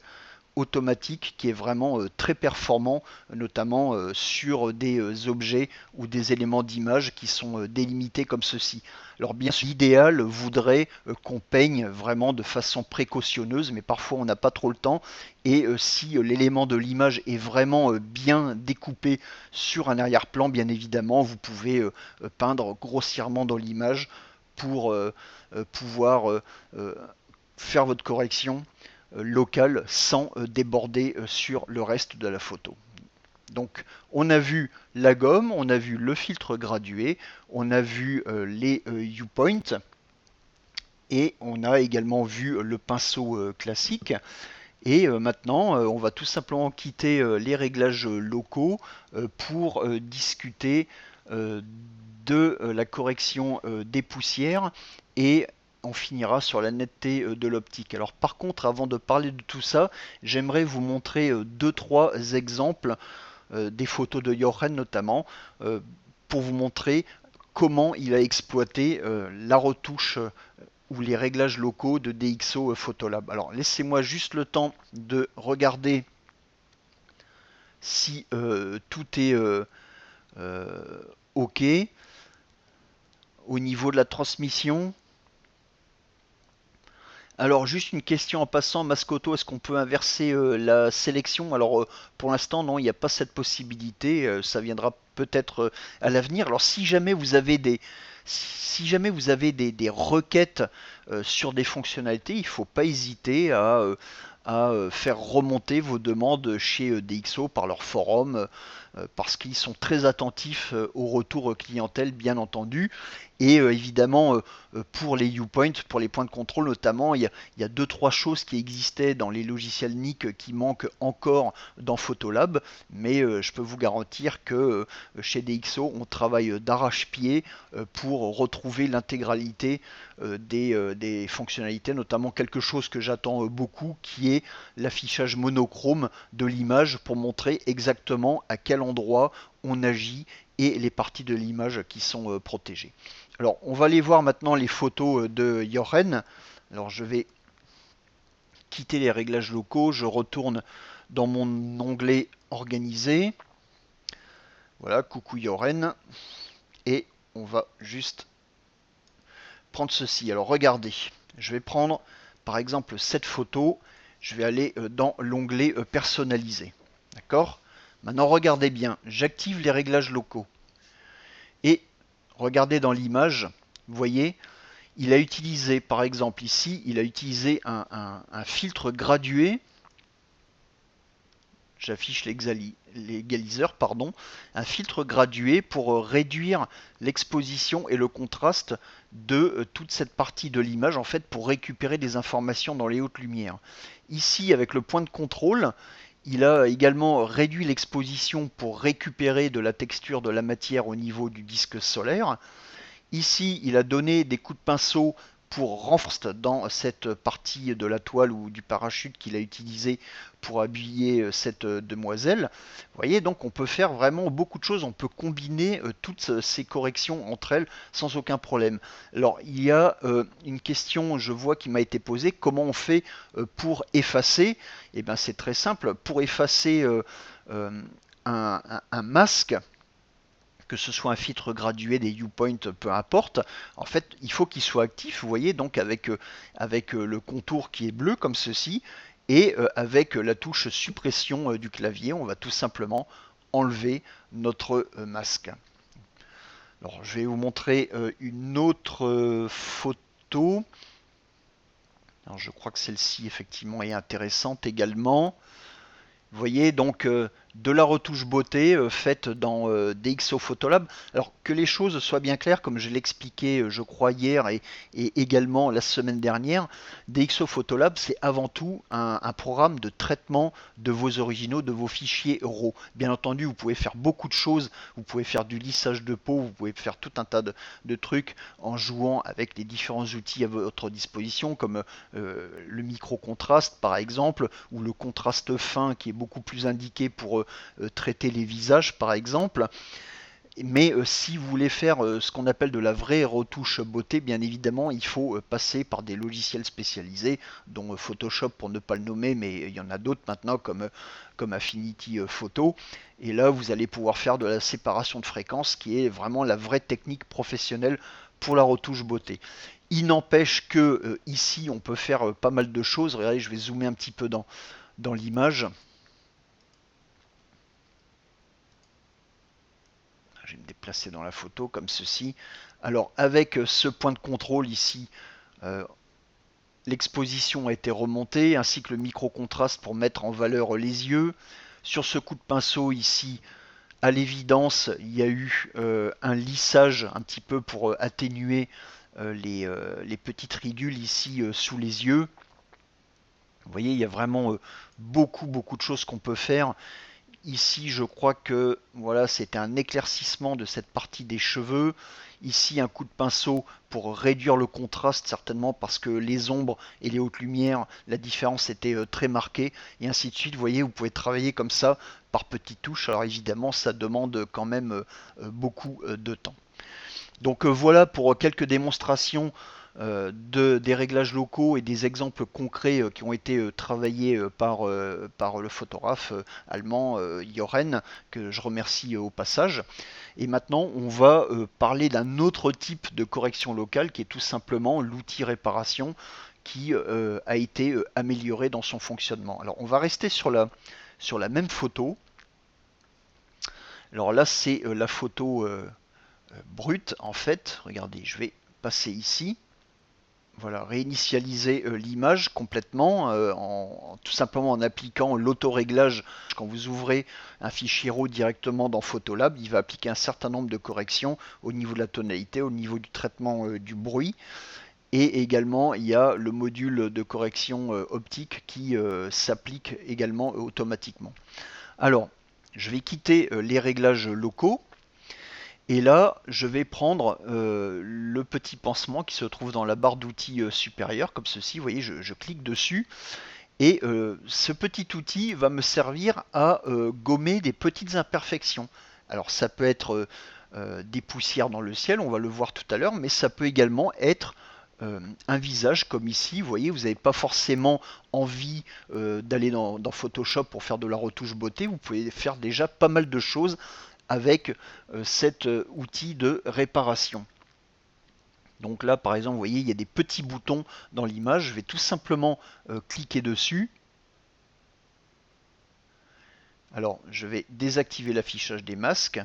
automatique qui est vraiment très performant, notamment sur des objets ou des éléments d'image qui sont délimités comme ceci. Alors bien sûr, l'idéal voudrait qu'on peigne vraiment de façon précautionneuse, mais parfois on n'a pas trop le temps. Et si l'élément de l'image est vraiment bien découpé sur un arrière-plan, bien évidemment, vous pouvez peindre grossièrement dans l'image pour pouvoir faire votre correction locale sans déborder sur le reste de la photo. Donc on a vu la gomme, on a vu le filtre gradué, on a vu les U-Point et on a également vu le pinceau classique. Et maintenant, on va tout simplement quitter les réglages locaux pour discuter de la correction des poussières et on finira sur la netteté de l'optique. Alors par contre, avant de parler de tout ça, j'aimerais vous montrer 2-3 exemples des photos de Jochen notamment, pour vous montrer comment il a exploité la retouche ou les réglages locaux de DxO Photolab. Alors laissez-moi juste le temps de regarder si tout est OK au niveau de la transmission. Alors juste une question en passant, Mascoto, est-ce qu'on peut inverser la sélection? Alors pour l'instant non, il n'y a pas cette possibilité, ça viendra peut-être à l'avenir. Alors si jamais vous avez des requêtes sur des fonctionnalités, il ne faut pas hésiter à faire remonter vos demandes chez DxO par leur forum, parce qu'ils sont très attentifs au retour clientèle, bien entendu. Et évidemment, pour les U-Point, pour les points de contrôle notamment, il y a 2-3 choses qui existaient dans les logiciels NIC qui manquent encore dans Photolab, mais je peux vous garantir que chez DxO, on travaille d'arrache-pied pour retrouver l'intégralité des fonctionnalités, notamment quelque chose que j'attends beaucoup, qui est l'affichage monochrome de l'image pour montrer exactement à quel endroit on agit et les parties de l'image qui sont protégées. Alors, on va aller voir maintenant les photos de Jochen. Alors, je vais quitter les réglages locaux, je retourne dans mon onglet organisé. Voilà, coucou Jochen. Et on va juste prendre ceci. Alors, regardez, je vais prendre par exemple cette photo. Je vais aller dans l'onglet personnalisé. D'accord? Maintenant, regardez bien, j'active les réglages locaux. Et regardez dans l'image, vous voyez, il a utilisé, par exemple ici, il a utilisé un filtre gradué. J'affiche l'égaliseur, pardon, un filtre gradué pour réduire l'exposition et le contraste de toute cette partie de l'image, en fait, pour récupérer des informations dans les hautes lumières. Ici, avec le point de contrôle, il a également réduit l'exposition pour récupérer de la texture de la matière au niveau du disque solaire. Ici, il a donné des coups de pinceau pour renforcer dans cette partie de la toile ou du parachute qu'il a utilisé pour habiller cette demoiselle. Vous voyez, donc on peut faire vraiment beaucoup de choses, on peut combiner toutes ces corrections entre elles sans aucun problème. Alors, il y a une question, je vois, qui m'a été posée, comment on fait pour effacer? Eh bien, c'est très simple, pour effacer un masque, que ce soit un filtre gradué, des U-Point, peu importe, en fait, il faut qu'il soit actif, vous voyez, donc avec le contour qui est bleu, comme ceci, et avec la touche suppression du clavier, on va tout simplement enlever notre masque. Alors, je vais vous montrer une autre photo. Alors, je crois que celle-ci, effectivement, est intéressante également. Vous voyez, donc de la retouche beauté faite dans DxO Photolab. Alors que les choses soient bien claires, comme je l'expliquais je crois hier et également la semaine dernière, DxO Photolab c'est avant tout un programme de traitement de vos originaux, de vos fichiers RAW. Bien entendu, vous pouvez faire beaucoup de choses, vous pouvez faire du lissage de peau, vous pouvez faire tout un tas de trucs en jouant avec les différents outils à votre disposition, comme le micro-contraste par exemple, ou le contraste fin qui est beaucoup plus indiqué pour traiter les visages par exemple. Mais si vous voulez faire ce qu'on appelle de la vraie retouche beauté, bien évidemment, il faut passer par des logiciels spécialisés, dont Photoshop pour ne pas le nommer, mais il y en a d'autres maintenant comme Affinity Photo. Et là, vous allez pouvoir faire de la séparation de fréquences, qui est vraiment la vraie technique professionnelle pour la retouche beauté. Il n'empêche que ici, on peut faire pas mal de choses. Regardez, je vais zoomer un petit peu dans l'image. Je vais me déplacer dans la photo comme ceci. Alors avec ce point de contrôle ici, l'exposition a été remontée, ainsi que le micro-contraste pour mettre en valeur les yeux. Sur ce coup de pinceau ici, à l'évidence, il y a eu un lissage un petit peu pour atténuer les petites ridules ici sous les yeux. Vous voyez, il y a vraiment beaucoup de choses qu'on peut faire. Ici, je crois que voilà, c'était un éclaircissement de cette partie des cheveux. Ici, un coup de pinceau pour réduire le contraste, certainement parce que les ombres et les hautes lumières, la différence était très marquée, et ainsi de suite. Vous voyez, vous pouvez travailler comme ça par petites touches. Alors évidemment, ça demande quand même beaucoup de temps. Donc voilà pour quelques démonstrations des réglages locaux et des exemples concrets qui ont été travaillés par le photographe allemand Joren, que je remercie au passage. Et maintenant, on va parler d'un autre type de correction locale qui est tout simplement l'outil réparation qui a été amélioré dans son fonctionnement. Alors, on va rester sur la même photo. Alors là, c'est la photo brute en fait. Regardez, je vais passer ici. Voilà, réinitialiser l'image complètement, tout simplement en appliquant l'auto-réglage. Quand vous ouvrez un fichier RAW directement dans Photolab, il va appliquer un certain nombre de corrections au niveau de la tonalité, au niveau du traitement du bruit. Et également, il y a le module de correction optique qui s'applique également automatiquement. Alors, je vais quitter les réglages locaux. Et là, je vais prendre le petit pansement qui se trouve dans la barre d'outils supérieure, comme ceci. Vous voyez, je clique dessus. Et ce petit outil va me servir à gommer des petites imperfections. Alors ça peut être des poussières dans le ciel, on va le voir tout à l'heure, mais ça peut également être un visage comme ici. Vous voyez, vous n'avez pas forcément envie d'aller dans Photoshop pour faire de la retouche beauté. Vous pouvez faire déjà pas mal de choses avec cet outil de réparation. Donc là, par exemple, vous voyez, il y a des petits boutons dans l'image. Je vais tout simplement cliquer dessus. Alors, je vais désactiver l'affichage des masques.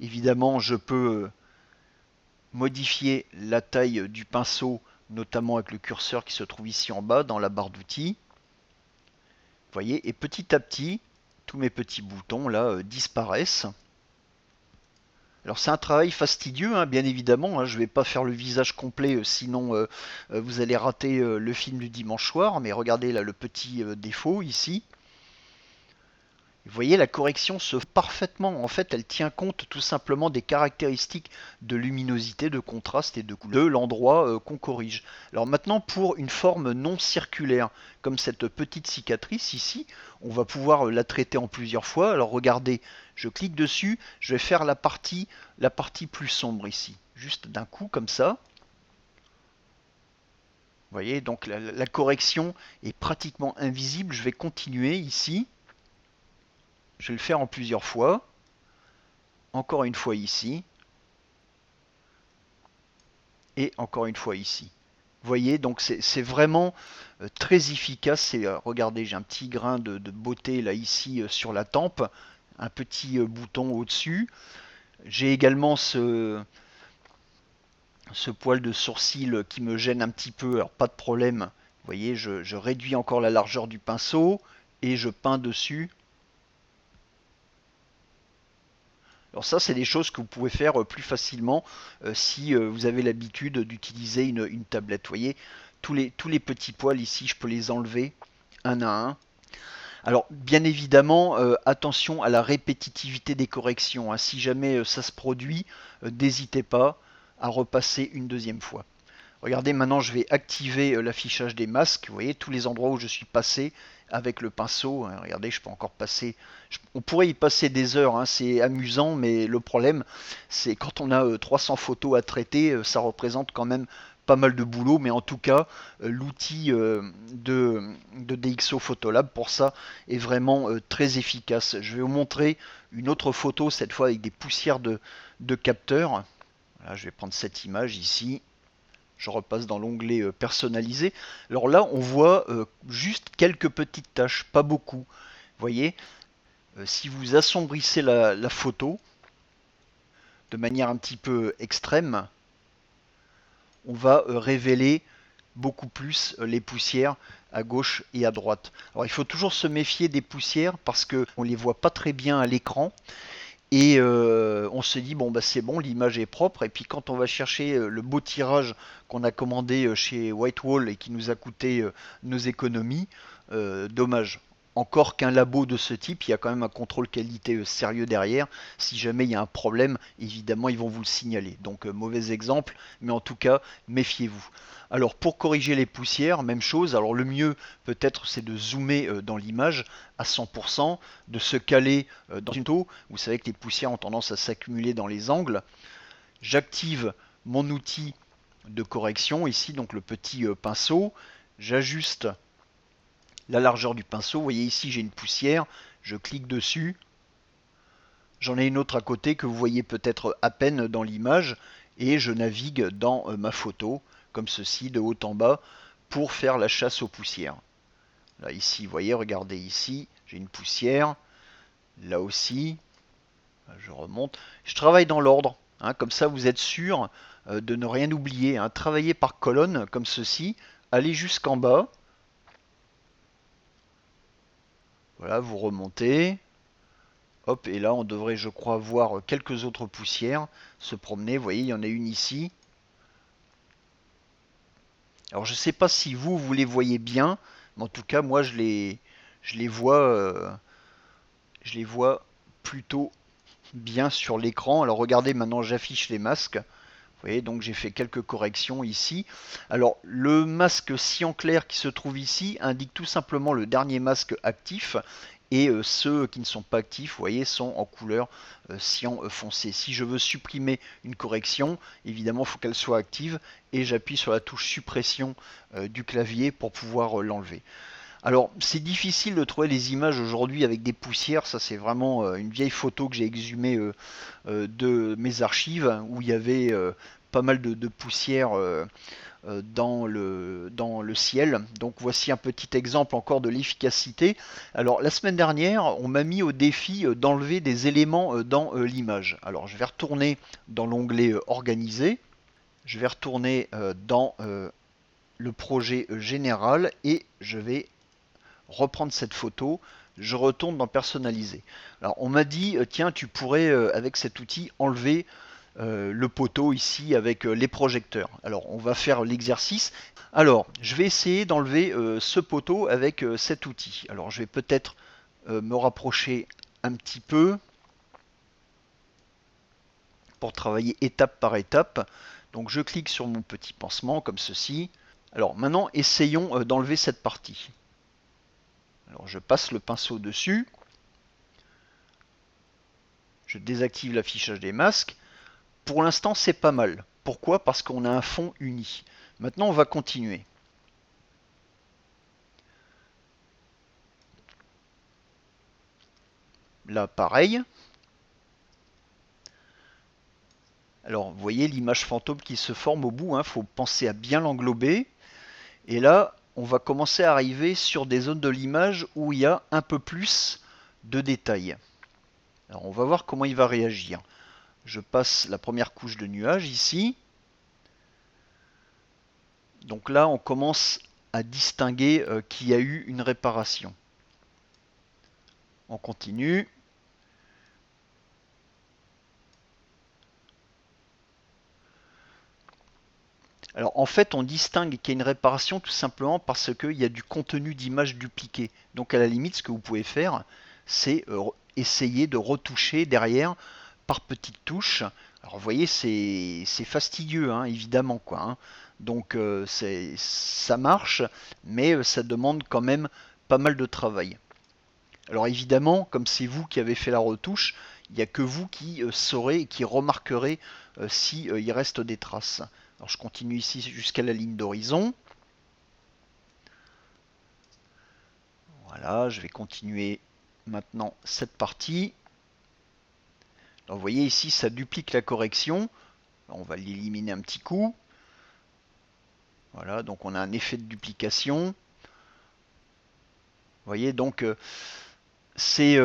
Évidemment, je peux modifier la taille du pinceau, notamment avec le curseur qui se trouve ici en bas dans la barre d'outils. Vous voyez, et petit à petit, tous mes petits boutons là disparaissent. Alors c'est un travail fastidieux, hein, bien évidemment, hein, je ne vais pas faire le visage complet, sinon vous allez rater le film du dimanche soir, mais regardez là le petit défaut ici. Vous voyez, la correction se fait parfaitement. En fait, elle tient compte tout simplement des caractéristiques de luminosité, de contraste et de couleur de l'endroit qu'on corrige. Alors maintenant, pour une forme non circulaire, comme cette petite cicatrice ici, on va pouvoir la traiter en plusieurs fois. Alors regardez, je clique dessus, je vais faire la partie plus sombre ici, juste d'un coup comme ça. Vous voyez, donc la correction est pratiquement invisible. Je vais continuer ici. Je vais le faire en plusieurs fois. Encore une fois ici. Et encore une fois ici. Vous voyez, donc c'est vraiment très efficace. Regardez, j'ai un petit grain de beauté là ici sur la tempe. un petit bouton au-dessus. J'ai également ce poil de sourcil qui me gêne un petit peu, alors pas de problème. Vous voyez, je réduis encore la largeur du pinceau et je peins dessus. Alors ça, c'est des choses que vous pouvez faire plus facilement si vous avez l'habitude d'utiliser une tablette. Vous voyez, tous les petits poils ici, je peux les enlever un à un. Alors, bien évidemment, attention à la répétitivité des corrections, hein. Si jamais ça se produit, n'hésitez pas à repasser une deuxième fois. Regardez, maintenant je vais activer l'affichage des masques. Vous voyez tous les endroits où je suis passé avec le pinceau. Regardez, je peux encore passer. On pourrait y passer des heures, hein, c'est amusant, mais le problème, c'est quand on a 300 photos à traiter, ça représente quand même pas mal de boulot. Mais en tout cas, l'outil de DxO Photolab pour ça est vraiment très efficace. Je vais vous montrer une autre photo, cette fois avec des poussières de capteurs. Voilà, je vais prendre cette image ici. Je repasse dans l'onglet personnalisé. Alors là, on voit juste quelques petites taches, pas beaucoup. Vous voyez, si vous assombrissez la photo de manière un petit peu extrême, on va révéler beaucoup plus les poussières à gauche et à droite. Alors il faut toujours se méfier des poussières parce qu'on ne les voit pas très bien à l'écran. Et on se dit, bon, bah, c'est bon, l'image est propre. Et puis quand on va chercher le beau tirage qu'on a commandé chez Whitewall et qui nous a coûté nos économies, dommage. Encore qu'un labo de ce type, il y a quand même un contrôle qualité sérieux derrière. Si jamais il y a un problème, évidemment, ils vont vous le signaler. Donc, mauvais exemple, mais en tout cas, méfiez-vous. Alors, pour corriger les poussières, même chose. Alors, le mieux, peut-être, c'est de zoomer dans l'image à 100%, de se caler dans une photo. Vous savez que les poussières ont tendance à s'accumuler dans les angles. J'active mon outil de correction, ici, donc le petit pinceau. J'ajuste la largeur du pinceau. Vous voyez ici, j'ai une poussière. Je clique dessus. J'en ai une autre à côté que vous voyez peut-être à peine dans l'image. Et je navigue dans ma photo, comme ceci, de haut en bas, pour faire la chasse aux poussières. Là, ici, vous voyez, regardez ici, j'ai une poussière. Là aussi, je remonte. Je travaille dans l'ordre, hein, comme ça vous êtes sûr de ne rien oublier, hein. Travaillez par colonne, comme ceci. Allez jusqu'en bas. Voilà, vous remontez. Hop, et là on devrait, je crois, voir quelques autres poussières se promener. Vous voyez, il y en a une ici. Alors je ne sais pas si vous les voyez bien, mais en tout cas moi je les vois plutôt bien sur l'écran. Alors regardez, maintenant j'affiche les masques. Vous voyez, donc j'ai fait quelques corrections ici. Alors le masque cyan clair qui se trouve ici indique tout simplement le dernier masque actif. Et ceux qui ne sont pas actifs, vous voyez, sont en couleur cyan foncé. Si je veux supprimer une correction, évidemment, il faut qu'elle soit active. Et j'appuie sur la touche suppression du clavier pour pouvoir l'enlever. Alors, c'est difficile de trouver des images aujourd'hui avec des poussières. Ça, c'est vraiment une vieille photo que j'ai exhumée de mes archives où il y avait pas mal de poussière dans le ciel. Donc voici un petit exemple encore de l'efficacité. Alors la semaine dernière, on m'a mis au défi d'enlever des éléments dans l'image. Alors je vais retourner dans l'onglet Organiser. Je vais retourner dans le projet général et je vais reprendre cette photo. Je retourne dans Personnaliser. Alors on m'a dit, tiens, tu pourrais avec cet outil enlever le poteau ici avec les projecteurs. Alors on va faire l'exercice. Alors je vais essayer d'enlever ce poteau avec cet outil. Alors je vais peut-être me rapprocher un petit peu pour travailler étape par étape. Donc je clique sur mon petit pansement comme ceci. Alors maintenant essayons d'enlever cette partie. Alors je passe le pinceau dessus. Je désactive l'affichage des masques. Pour l'instant, c'est pas mal. Pourquoi? Parce qu'on a un fond uni. Maintenant, on va continuer. Là, pareil. Alors, vous voyez l'image fantôme qui se forme au bout. Il faut penser à bien l'englober. Et là, on va commencer à arriver sur des zones de l'image où il y a un peu plus de détails. Alors on va voir comment il va réagir. Je passe la première couche de nuage ici. Donc là, on commence à distinguer qu'il y a eu une réparation. On continue. Alors en fait, on distingue qu'il y a une réparation tout simplement parce qu'il y a du contenu d'image dupliqué. Donc à la limite, ce que vous pouvez faire, c'est essayer de retoucher derrière par petites touches. Alors vous voyez, c'est fastidieux, hein, évidemment, quoi. Hein. Donc ça marche, mais ça demande quand même pas mal de travail. Alors évidemment, comme c'est vous qui avez fait la retouche, il n'y a que vous qui saurez et qui remarquerez si il reste des traces. Alors je continue ici jusqu'à la ligne d'horizon. Voilà, je vais continuer maintenant cette partie. Alors vous voyez ici, ça duplique la correction. Alors, on va l'éliminer un petit coup. Voilà, donc on a un effet de duplication. Vous voyez, donc c'est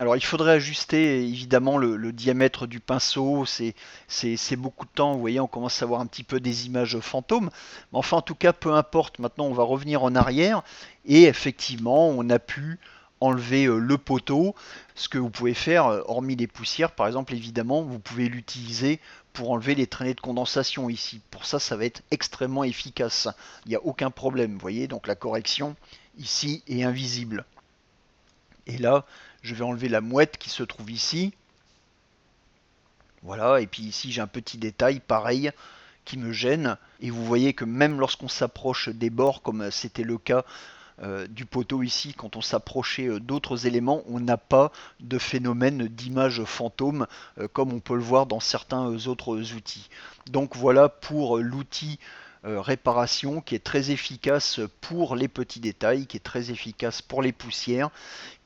alors il faudrait ajuster évidemment le diamètre du pinceau, c'est beaucoup de temps, vous voyez, on commence à avoir un petit peu des images fantômes, mais enfin en tout cas peu importe, maintenant on va revenir en arrière et effectivement on a pu enlever le poteau. Ce que vous pouvez faire, hormis les poussières par exemple, évidemment vous pouvez l'utiliser pour enlever les traînées de condensation ici. Pour ça, ça va être extrêmement efficace, il n'y a aucun problème, vous voyez, donc la correction ici est invisible. Et là, je vais enlever la mouette qui se trouve ici. Voilà, et puis ici j'ai un petit détail pareil qui me gêne. Et vous voyez que même lorsqu'on s'approche des bords, comme c'était le cas du poteau ici, quand on s'approchait d'autres éléments, on n'a pas de phénomène d'image fantôme comme on peut le voir dans certains autres outils. Donc voilà pour l'outil réparation qui est très efficace pour les petits détails, qui est très efficace pour les poussières,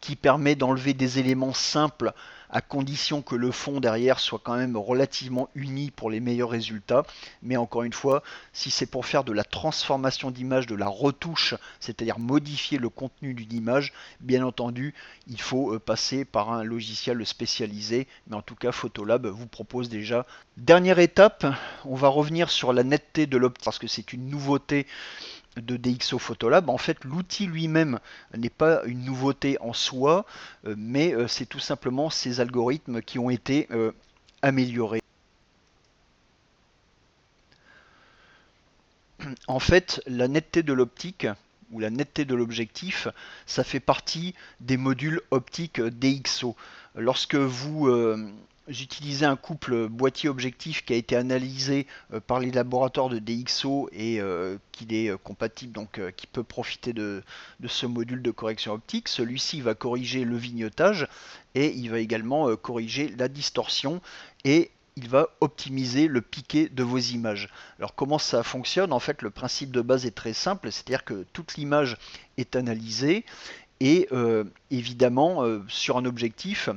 qui permet d'enlever des éléments simples à condition que le fond derrière soit quand même relativement uni pour les meilleurs résultats. Mais encore une fois, si c'est pour faire de la transformation d'image, de la retouche, c'est-à-dire modifier le contenu d'une image, bien entendu, il faut passer par un logiciel spécialisé. Mais en tout cas, Photolab vous propose déjà. Dernière étape, on va revenir sur la netteté de l'optique parce que c'est une nouveauté de DxO Photolab. En fait, l'outil lui-même n'est pas une nouveauté en soi, mais c'est tout simplement ces algorithmes qui ont été améliorés. En fait, la netteté de l'optique ou la netteté de l'objectif, ça fait partie des modules optiques DxO. Lorsque vous utilisez un couple boîtier-objectif qui a été analysé par les laboratoires de DxO et qu'il est compatible, donc qui peut profiter de ce module de correction optique, celui-ci va corriger le vignettage et il va également corriger la distorsion et il va optimiser le piqué de vos images. Alors comment ça fonctionne? En fait, le principe de base est très simple, c'est-à-dire que toute l'image est analysée et évidemment sur un objectif,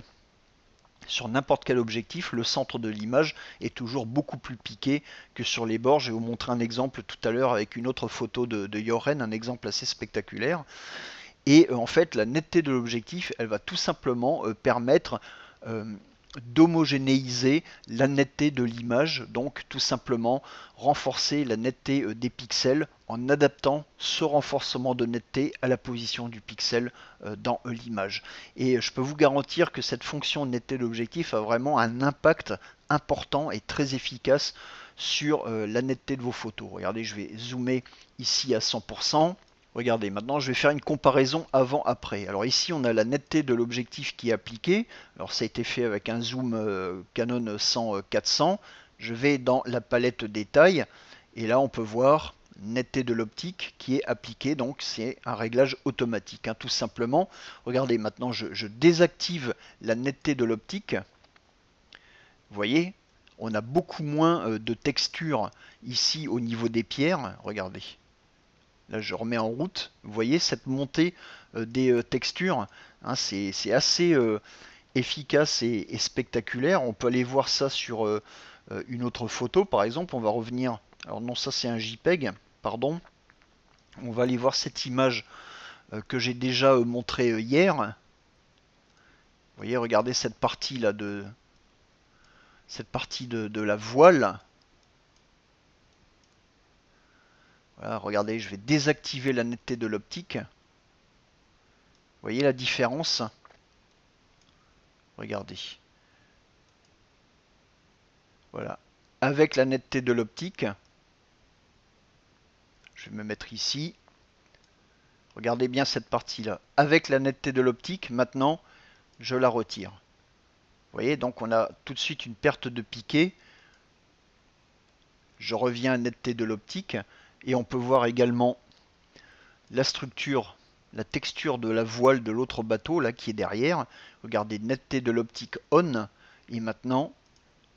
sur n'importe quel objectif, le centre de l'image est toujours beaucoup plus piqué que sur les bords. Je vais vous montrer un exemple tout à l'heure avec une autre photo de Joren, un exemple assez spectaculaire. Et en fait, la netteté de l'objectif, elle va tout simplement permettre d'homogénéiser la netteté de l'image, donc tout simplement renforcer la netteté des pixels en adaptant ce renforcement de netteté à la position du pixel dans l'image. Et je peux vous garantir que cette fonction de netteté d'objectif a vraiment un impact important et très efficace sur la netteté de vos photos. Regardez, je vais zoomer ici à 100%. Regardez, maintenant je vais faire une comparaison avant-après. Alors ici on a la netteté de l'objectif qui est appliquée. Alors ça a été fait avec un zoom Canon 100-400. Je vais dans la palette détail et là on peut voir netteté de l'optique qui est appliquée. Donc c'est un réglage automatique, hein, tout simplement. Regardez, maintenant je désactive la netteté de l'optique. Vous voyez, on a beaucoup moins de texture ici au niveau des pierres. Regardez. Là, je remets en route. Vous voyez cette montée des textures, hein, c'est assez efficace et spectaculaire. On peut aller voir ça sur une autre photo, par exemple. On va revenir. Alors non, ça c'est un JPEG, pardon. On va aller voir cette image que j'ai déjà montrée hier. Vous voyez, regardez cette partie là de la voile. Voilà, regardez, je vais désactiver la netteté de l'optique. Vous voyez la différence? Regardez. Voilà. Avec la netteté de l'optique, je vais me mettre ici. Regardez bien cette partie-là. Avec la netteté de l'optique, maintenant, je la retire. Vous voyez, donc on a tout de suite une perte de piqué. Je reviens à netteté de l'optique. Et on peut voir également la structure, la texture de la voile de l'autre bateau, là, qui est derrière. Regardez, netteté de l'optique on. Et maintenant,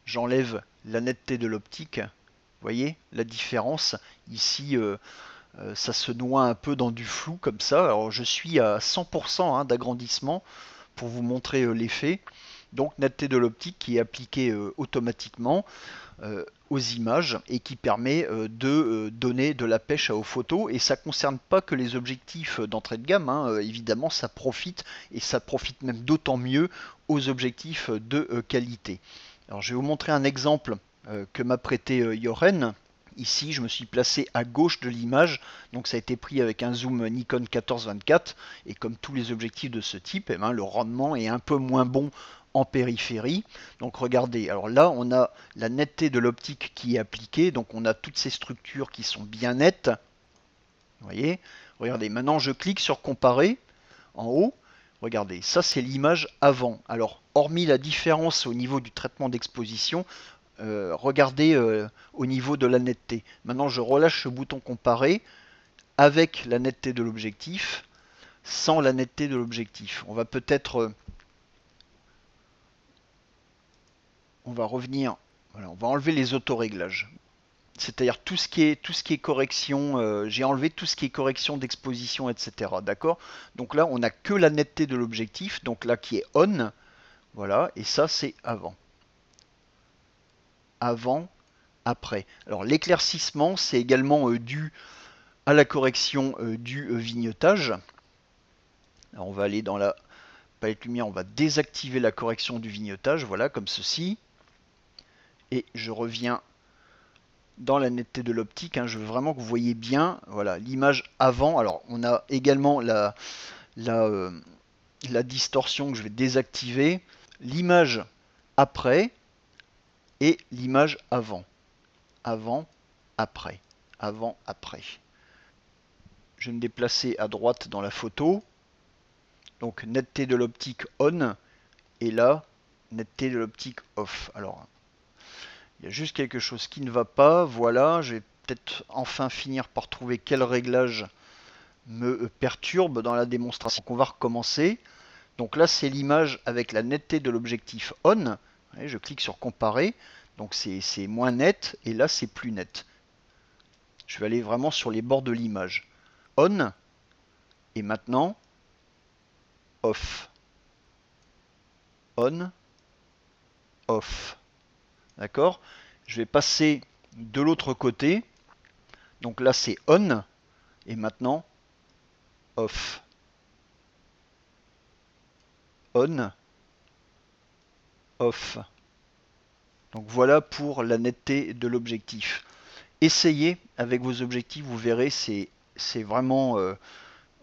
j'enlève la netteté de l'optique. Vous voyez la différence? Ici, ça se noie un peu dans du flou comme ça. Alors je suis à 100% hein, d'agrandissement pour vous montrer l'effet. Donc netteté de l'optique qui est appliquée automatiquement aux images et qui permet de donner de la pêche aux photos. Et ça ne concerne pas que les objectifs d'entrée de gamme, hein. Évidemment ça profite, et ça profite même d'autant mieux aux objectifs de qualité. Alors je vais vous montrer un exemple que m'a prêté Yoren. Ici, je me suis placé à gauche de l'image, donc ça a été pris avec un zoom Nikon 1424, et comme tous les objectifs de ce type, eh ben, le rendement est un peu moins bon en périphérie. Donc regardez, alors là on a la netteté de l'optique qui est appliquée, donc on a toutes ces structures qui sont bien nettes. Vous voyez, regardez, maintenant je clique sur comparer en haut. Regardez, ça c'est l'image avant. Alors, hormis la différence au niveau du traitement d'exposition, regardez au niveau de la netteté. Maintenant, je relâche ce bouton comparer avec la netteté de l'objectif, sans la netteté de l'objectif. On va peut-être, on va revenir, voilà, on va enlever les autoréglages. C'est-à-dire tout ce qui est correction, j'ai enlevé tout ce qui est correction d'exposition, etc. D'accord? Donc là, on n'a que la netteté de l'objectif, donc là qui est on, voilà, et ça c'est avant. Avant, après. Alors l'éclaircissement, c'est également dû à la correction du vignettage. Alors on va aller dans la palette lumière, on va désactiver la correction du vignettage, voilà, comme ceci. Et je reviens dans la netteté de l'optique, hein, je veux vraiment que vous voyez bien, voilà, l'image avant. Alors on a également la distorsion que je vais désactiver, l'image après et l'image avant. Avant, après. Avant, après. Je vais me déplacer à droite dans la photo. Donc netteté de l'optique on. Et là, netteté de l'optique off. Alors, il y a juste quelque chose qui ne va pas. Voilà, je vais peut-être enfin finir par trouver quel réglage me perturbe dans la démonstration. On va recommencer. Donc là, c'est l'image avec la netteté de l'objectif on. Je clique sur comparer. Donc c'est moins net. Et là, c'est plus net. Je vais aller vraiment sur les bords de l'image. On. Et maintenant, off. On. Off. D'accord? Je vais passer de l'autre côté. Donc là, c'est on. Et maintenant, off. On. Off. Donc voilà pour la netteté de l'objectif. Essayez avec vos objectifs, vous verrez, c'est vraiment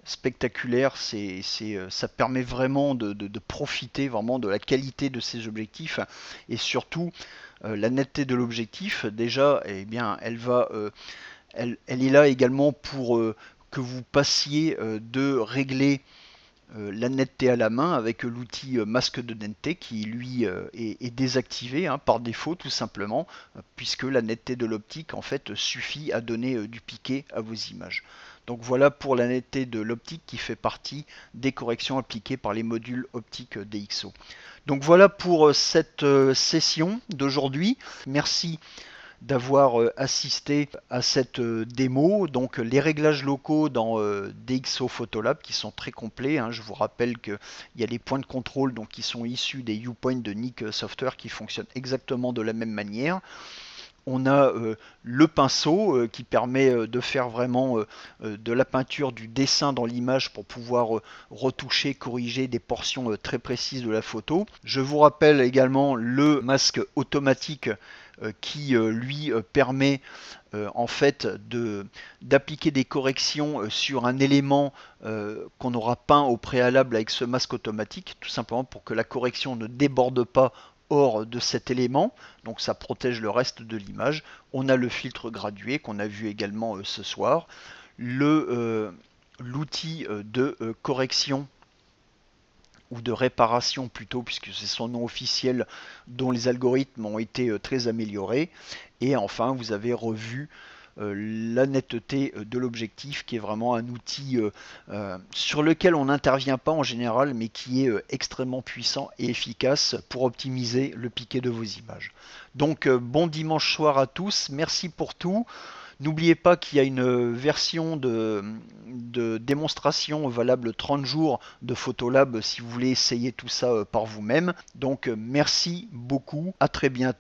spectaculaire. Ça permet vraiment de profiter vraiment de la qualité de ces objectifs, et surtout la netteté de l'objectif. Déjà, eh bien, elle est là également pour que vous passiez de régler la netteté à la main avec l'outil masque de netteté qui lui est désactivé hein, par défaut tout simplement, puisque la netteté de l'optique en fait suffit à donner du piqué à vos images. Donc voilà pour la netteté de l'optique qui fait partie des corrections appliquées par les modules optiques DxO. Donc voilà pour cette session d'aujourd'hui. Merci d'avoir assisté à cette démo. Donc les réglages locaux dans DxO Photolab qui sont très complets, hein. Je vous rappelle qu'il y a les points de contrôle donc, qui sont issus des viewpoints de Nik Software qui fonctionnent exactement de la même manière. On a le pinceau qui permet de faire vraiment de la peinture, du dessin dans l'image pour pouvoir retoucher, corriger des portions très précises de la photo. Je vous rappelle également le masque automatique qui lui permet en fait d'appliquer des corrections sur un élément qu'on aura peint au préalable avec ce masque automatique, tout simplement pour que la correction ne déborde pas hors de cet élément, donc ça protège le reste de l'image. On a le filtre gradué qu'on a vu également ce soir, l'outil de correction ou de réparation plutôt, puisque c'est son nom officiel, dont les algorithmes ont été très améliorés. Et enfin, vous avez revu la netteté de l'objectif, qui est vraiment un outil sur lequel on n'intervient pas en général, mais qui est extrêmement puissant et efficace pour optimiser le piqué de vos images. Donc bon dimanche soir à tous, merci pour tout. N'oubliez pas qu'il y a une version de démonstration valable 30 jours de Photolab si vous voulez essayer tout ça par vous-même. Donc merci beaucoup, à très bientôt.